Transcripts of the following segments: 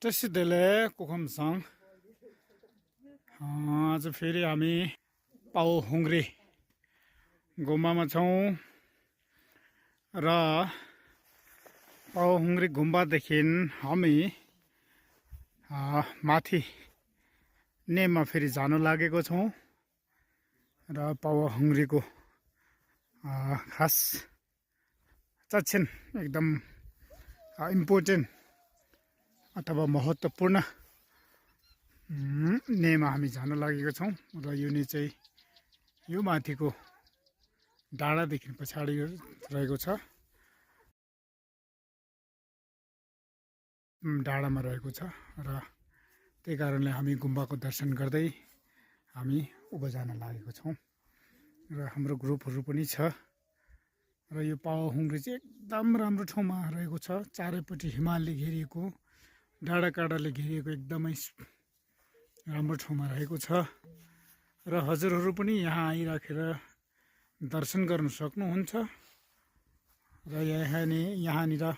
Tashidele kukamsang आज फेरि हामी पाउ हुङ्ग्री गुम्बामा छौँ र पाउ हुङ्ग्री गुम्बादेखि हामी माथि नेममा फेरि जान लागेको छौँ र पाउ हुङ्ग्रीको खास चक्षण एकदम इम्पोर्टेन्ट अथवा महत्त्वपूर्ण नेमा हामी जान लागेका छौँ र यो नै चाहिँ यो माथिको डाँडादेखि पछाडि रहेको छ डाँडामा रहेको छ र त्यही कारणले हामी गुम्बाको दर्शन गर्दै हामी उभो जान लागेको छौँ र हाम्रो ग्रुपहरू पनि छ र यो पाउ हुङ्ग्री चाहिँ एकदम राम्रो ठाउँमा रहेको छ चारैपट्टि हिमालले घेरिएको डाँडा काँडाले घेरिएको एकदमै राम्रो ठाउँमा रहेको छ र हजुरहरू पनि यहाँ आइराखेर दर्शन गर्न सक्नुहुन्छ र यहाँनिर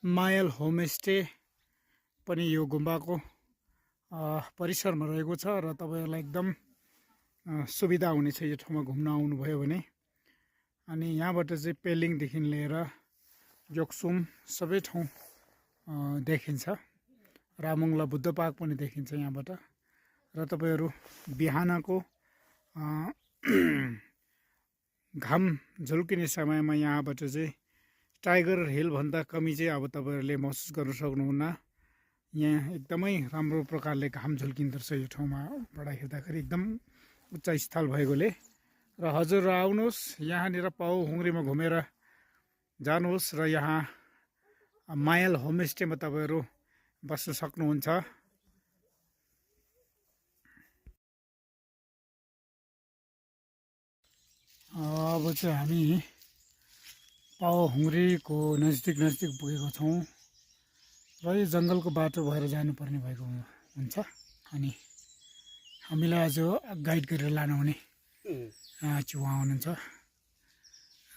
मायल होमस्टे पनि यो गुम्बाको परिसरमा रहेको छ र तपाईँहरूलाई एकदम सुविधा हुनेछ यो ठाउँमा घुम्न आउनुभयो भने अनि यहाँबाट चाहिँ पेलिङदेखि लिएर जोक्सुम सबै ठाउँ देखिन्छ रामुङ्ला बुद्ध पार्क पनि देखिन्छ यहाँबाट र तपाईँहरू बिहानको घाम झुल्किने समयमा यहाँबाट चाहिँ टाइगर हिलभन्दा कमी चाहिँ अब तपाईँहरूले महसुस गर्न सक्नुहुन्न यहाँ एकदमै राम्रो प्रकारले घाम झुल्किँदो रहेछ यो ठाउँमाबाट हेर्दाखेरि एकदम उच्च स्थल भएकोले र हजुर आउनुहोस् यहाँनिर पाउ हुङ्ग्रीमा घुमेर जानुहोस् र यहाँ मायल होमस्टेमा तपाईँहरू बस्न सक्नुहुन्छ अब चाहिँ हामी पाउ हुङ्ग्रीको नजिक पुगेको छौँ र यो जङ्गलको बाटो भएर जानुपर्ने भएको हुन्छ अनि हामीलाई आज गाइड गरेर लानुहुने उहाँ हुनुहुन्छ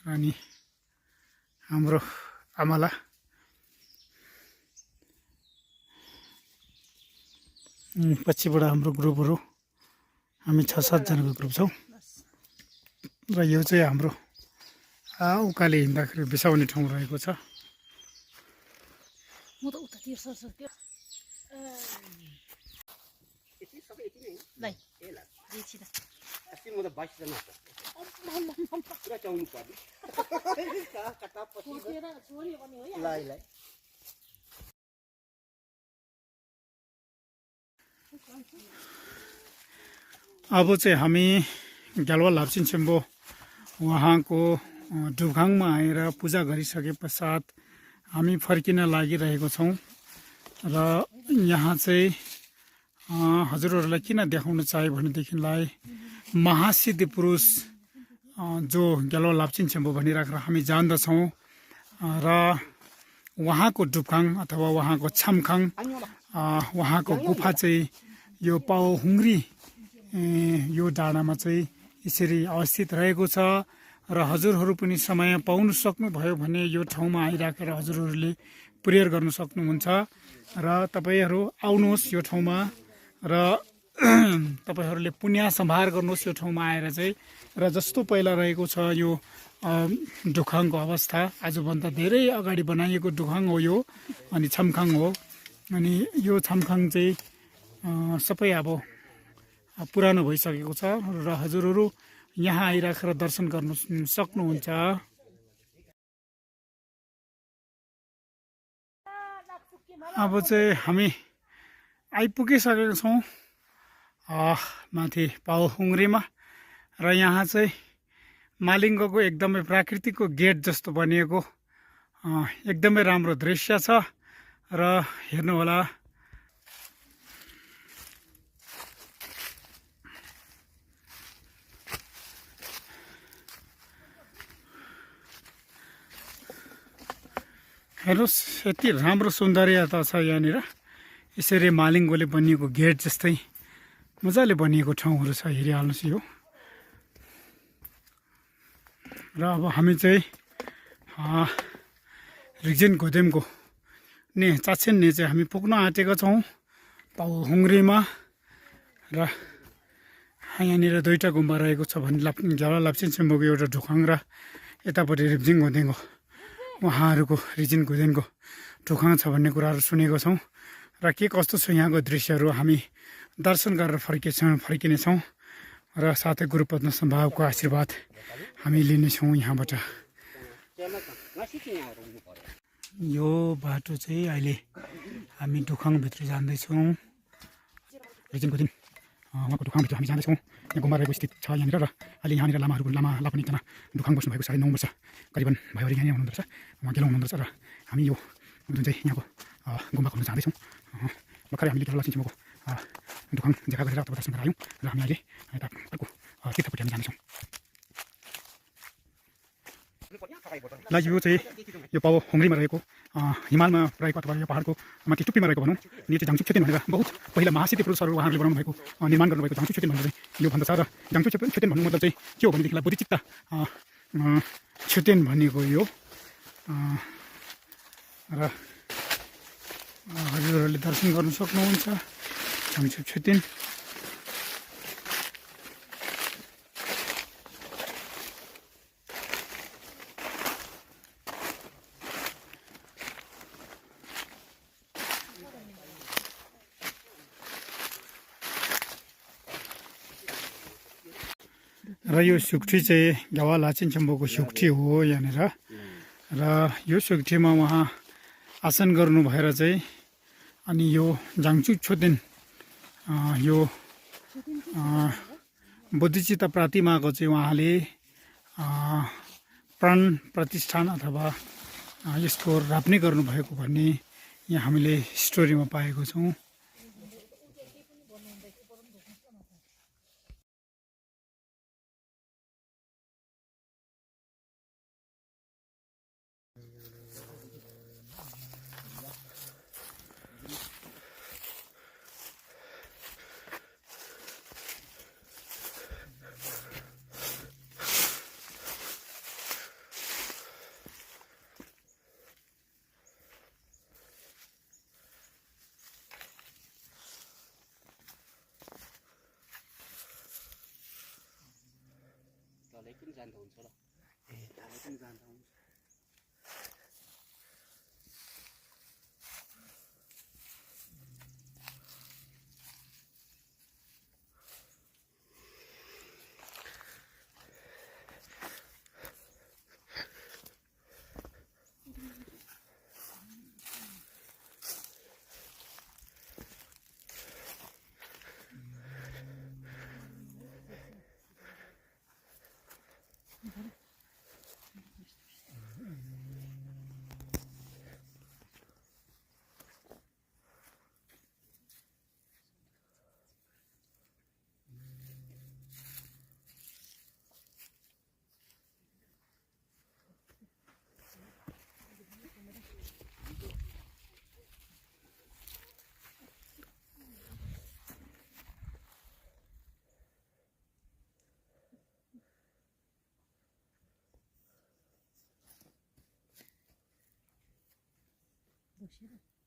अनि हाम्रो आमाला पछिबाट हाम्रो ग्रुपहरू हामी 6-7 जनाको ग्रुप छौँ र यो चाहिँ हाम्रो उकाले हिँड्दाखेरि बिसाउने ठाउँ रहेको छ अब चाहिँ हामी ग्याल्वा लाप्चिन छेम्बो उहाँको डुबखाङमा आएर पूजा गरिसके पश्चात हामी फर्किन लागिरहेको छौँ र यहाँ चाहिँ हजुरहरूलाई किन देखाउन चाह्यो भनेदेखिलाई महासिद्धि पुरुष जो ग्याल्वा लाप्चिन छेम्बो भनिराखेर हामी जान्दछौँ र उहाँको डुबखाङ अथवा उहाँको छामखाङ उहाँको गुफा चाहिँ यो पाउ हुङ्ग्री यो डाँडामा चाहिँ यसरी अवस्थित रहेको छ र हजुरहरू पनि समय पाउनु सक्नुभयो भने यो ठाउँमा आइराखेर हजुरहरूले प्रेयर गर्न सक्नुहुन्छ र तपाईँहरू आउनुहोस् यो ठाउँमा र तपाईँहरूले पुण्य सम्भार गर्नुहोस् यो ठाउँमा आएर चाहिँ र जस्तो पहिला रहेको छ यो डुखाङको अवस्था आजभन्दा धेरै अगाडि बनाइएको डुखाङ हो यो अनि छमखाङ हो अनि यो छमखाङ चाहिँ सबै अब पुरानो भइसकेको छ र हजुरहरू यहाँ आइराखेर दर्शन गर्न सक्नुहुन्छ अब चाहिँ हामी आइपुगिसकेका छौँ माथि पाउ हुङ्ग्रीमा र यहाँ चाहिँ मालिङ्गको एकदमै प्राकृतिकको गेट जस्तो बनिएको एकदमै राम्रो दृश्य छ र हेर्नुहोला हेर्नुहोस् यति राम्रो सौन्दर्यता छ यहाँनिर यसरी मालिङ्गोले बनिएको गेट जस्तै मजाले बनिएको ठाउँहरू छ हेरिहाल्नुहोस् यो र अब हामी चाहिँ रिग्जेन घोदेमको चाछेनने चाहिँ हामी पुग्न आँटेका छौँ पाउहुङ्ग्रीमा र यहाँनिर दुईवटा गुम्बा रहेको छ भने झ्याला लाप्चेन सेम्बोको एउटा ढुकाङ र यतापट्टि रिब्जिङ घुदेनको उहाँहरूको रिजिन घुदेनको ढुकाङ छ भन्ने कुराहरू सुनेको छौँ र के कस्तो छ यहाँको दृश्यहरू हामी दर्शन गरेर फर्किनेछौँ र साथै गुरुपद्म सम्भावको आशीर्वाद हामी लिनेछौँ यहाँबाट। यो बाटो चाहिँ अहिले हामी ढुकाङभित्र जाँदैछौँ। रिजिनको दिन उहाँको ढुकाङभित्र हामी जाँदैछौँ। यहाँ गुम्बा रहेको स्थित छ यहाँनिर र अहिले यहाँनिर लामा पनि एकजना ढुकाङ बस्नुभएको 9.5 वर्ष करिबन भयो अरे यहाँनिर हुनुहुँदो रहेछ, उहाँ गेलो हुनुहुँदो रहेछ र हामी यो जुन चाहिँ यहाँको गुम्बा खोल्न जाँदैछौँ। भर्खरै हामीले केरला सिन्चेमको ढुकाङ जग्गा गरेर तब दर्शन गरायौँ र हामी अहिले यता अर्को तीर्थपट्टि हामी जाँदैछौँ। ल यो चाहिँ यो पाउहुङ्ग्रीमा रहेको हिमालमा रहेको अथवा यो पहाडको माथि टुप्पीमा रहेको भनौँ यो चाहिँ जाङसुक छेतेन भनेर बहुत पहिला महासिद्धि पुरुषहरू उहाँहरूले बनाउनु भएको निर्माण गर्नुभएको जाङसुक छेतेन भनेर चाहिँ यो भन्दछ र जाङसुक छेतेन भन्नु मतलब चाहिँ के हो भनेदेखिलाई बुद्धिचित्त छेतेन भनेको यो र हजुरहरूले दर्शन गर्नु सक्नुहुन्छ जाङसुक छेतेन। र यो सुक्टी चाहिँ ग्यावा लाचेन सेम्बोको सुक्टी हो यहाँनिर र यो सुक्टीमा उहाँ आसन गर्नु भएर चाहिँ अनि यो जाङसुक छेतेन यो बुद्धिचित्त प्रतिमाको चाहिँ उहाँले प्राण प्रतिष्ठान अथवा यसको राप्ने गर्नुभएको भन्ने यहाँ हामीले स्टोरीमा पाएको छौँ। पनि जान्दा हुन्छ ल पनि जान्दा हुन्छ। 보시라.